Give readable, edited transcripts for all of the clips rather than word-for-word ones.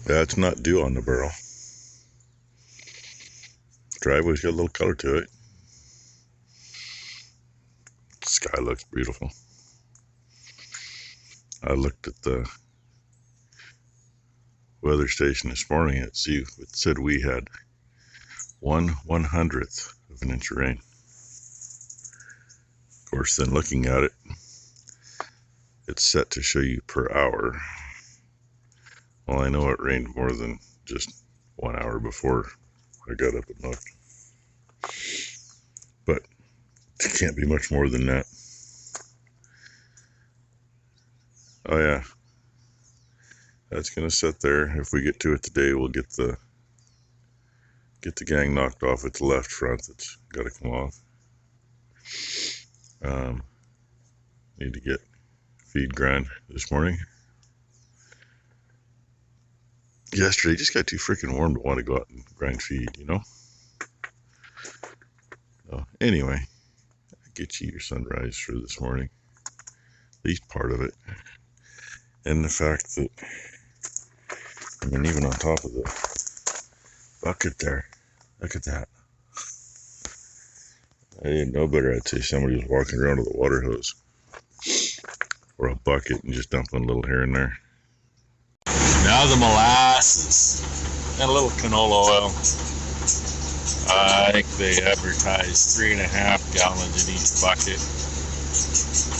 That's not dew on the barrel. Driveway's got a little color to it. The sky looks beautiful. I looked at the weather station this morning and see it said we had 1/100th of an inch of rain. Of course, then looking at it, it's set to show you per hour. Well, I know it rained more than just 1 hour before I got up and looked. But it can't be much more than that. Oh yeah. That's gonna sit there. If we get to it today, we'll get the gang knocked off at the left front. That's gotta come off. Need to get feed grind this morning. Yesterday just got too freaking warm to want to go out and grind feed, you know? So anyway, I get you your sunrise for this morning. At least part of it. And the fact that, I mean, even on top of the bucket there, look at that. I didn't know better. I'd say somebody was walking around with a water hose or a bucket and just dumping a little here and there. Now the molasses and a little canola oil. I think they advertise 3.5 gallons in each bucket.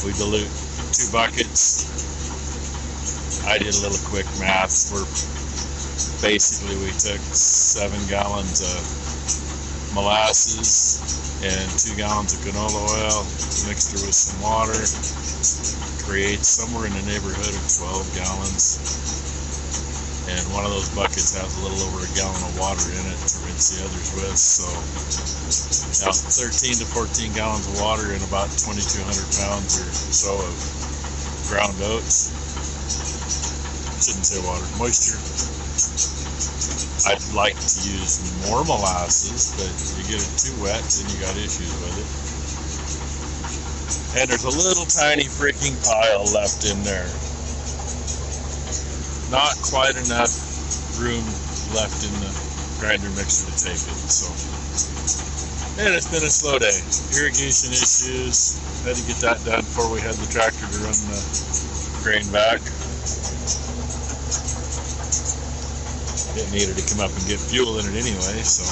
We dilute 2 buckets. I did a little quick math. Basically we took 7 gallons of molasses and 2 gallons of canola oil, mixed it with some water, creates somewhere in the neighborhood of 12 gallons. And one of those buckets has a little over a gallon of water in it to rinse the others with. So now 13 to 14 gallons of water and about 2,200 pounds or so of ground oats. Shouldn't say water, moisture. I'd like to use more molasses, but you get it too wet and you got issues with it. And there's a little tiny freaking pile left in there. Not quite enough room left in the grinder mixer to take it. So, and it's been a slow day. Irrigation issues. Had to get that done before we had the tractor to run the grain back. It needed to come up and get fuel in it anyway, so.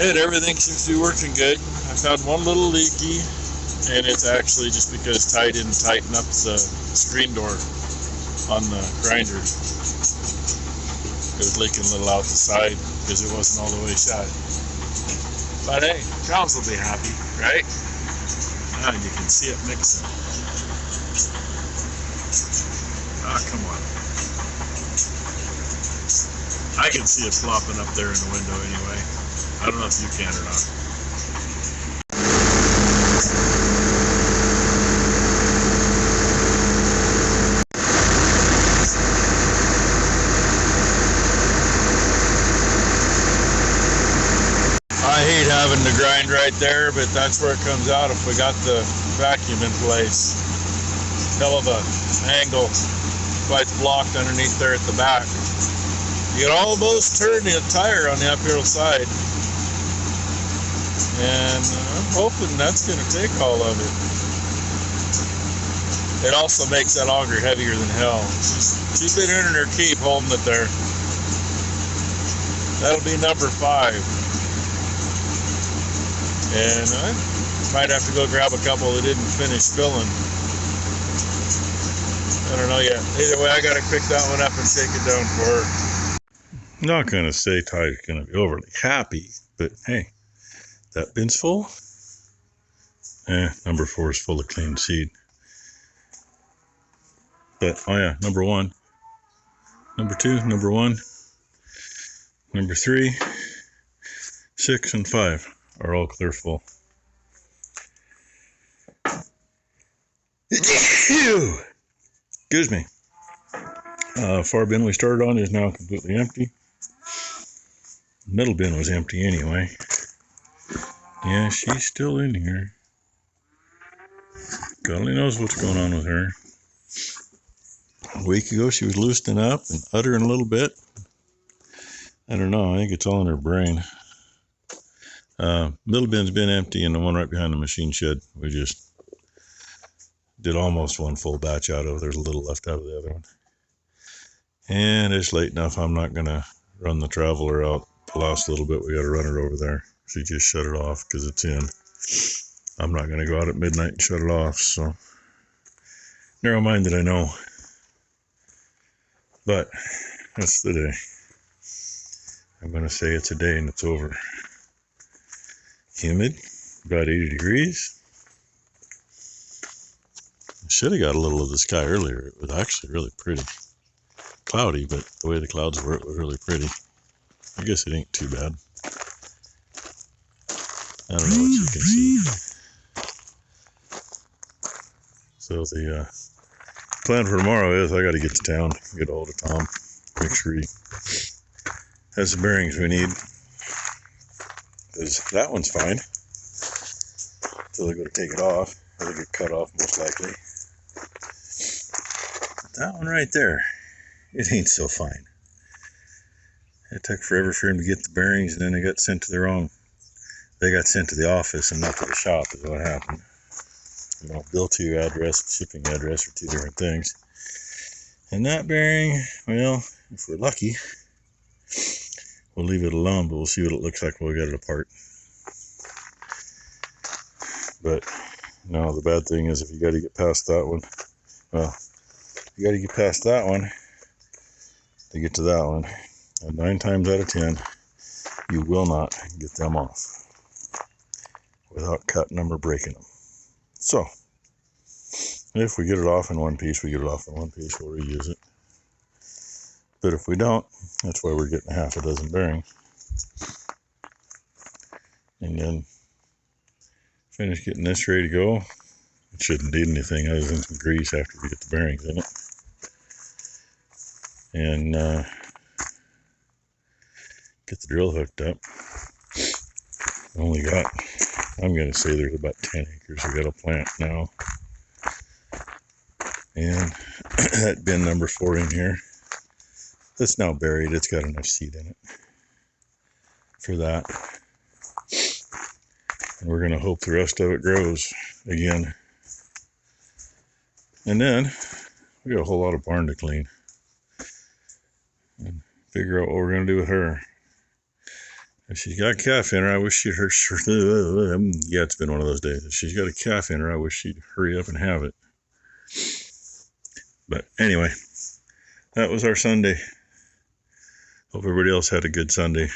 And everything seems to be working good. I found one little leaky, and it's actually just because Ty didn't tighten up the screen door on the grinder. It was leaking a little out the side because it wasn't all the way shut. But hey, cows will be happy, right? Now you can see it mixing. Ah, come on. I can see it flopping up there in the window anyway. I don't know if you can or not. I hate having the grind right there, but that's where it comes out if we got the vacuum in place. Hell of a angle. Why it's blocked underneath there at the back. You can almost turn the tire on the uphill side. And I'm hoping that's going to take all of it. It also makes that auger heavier than hell. She's been earning her keep holding it there. That'll be number 5. And I might have to go grab a couple that didn't finish filling. I don't know yet. Either way, I got to pick that one up and take it down for her. I'm not going to say Ty's going to be overly happy, but hey, that bin's full. Number 4 is full of clean seed. But, oh yeah, number 1, number 2, number 1, number 3, 6, and 5 are all clear full. Excuse me. Far bin we started on is now completely empty. Middle bin was empty anyway. Yeah, she's still in here. God only knows what's going on with her. A week ago, she was loosening up and uttering a little bit. I don't know. I think it's all in her brain. Middle bin's been empty, and the one right behind the machine shed, we just did almost one full batch out of. There's a little left out of the other one. And it's late enough. I'm not going to run the Traveler out the last little bit. We got to run it over there. She just shut it off because it's in. I'm not going to go out at midnight and shut it off. So narrow minded, I know. But that's the day. I'm going to say it's a day and it's over. Humid, about 80 degrees. Should have got a little of the sky earlier. It was actually really pretty. Cloudy, but the way the clouds were, it was really pretty. I guess it ain't too bad. I don't know what you can see. So the plan for tomorrow is I got to get to town, get a hold of Tom, make sure he has the bearings we need. Because that one's fine. So they're going to take it off. It'll get cut off most likely. But that one right there, it ain't so fine. It took forever for him to get the bearings, and then they got sent to their own. They got sent to the office and not to the shop is what happened. You know, bill to your address and shipping address are two different things. And that bearing, well, if we're lucky, we'll leave it alone, but we'll see what it looks like when we get it apart. But no, the bad thing is if you got to get past that one, well, you got to get past that one to get to that one. And 9 times out of 10, you will not get them off without cutting them or breaking them. So, if we get it off in one piece, we get it off in one piece, we'll reuse it. But if we don't, that's why we're getting half a dozen bearings. And then finish getting this ready to go. It shouldn't need anything other than some grease after we get the bearings in it. And get the drill hooked up. Only got, I'm going to say there's about 10 acres we got to plant now. And that bin number 4 in here, that's now buried. It's got enough seed in it for that. And we're going to hope the rest of it grows again. And then we got a whole lot of barn to clean and figure out what we're going to do with her. If she's got calf in her, I wish she'd yeah, it's been one of those days. If she's got a calf in her, I wish she'd hurry up and have it. But anyway, that was our Sunday. Hope everybody else had a good Sunday.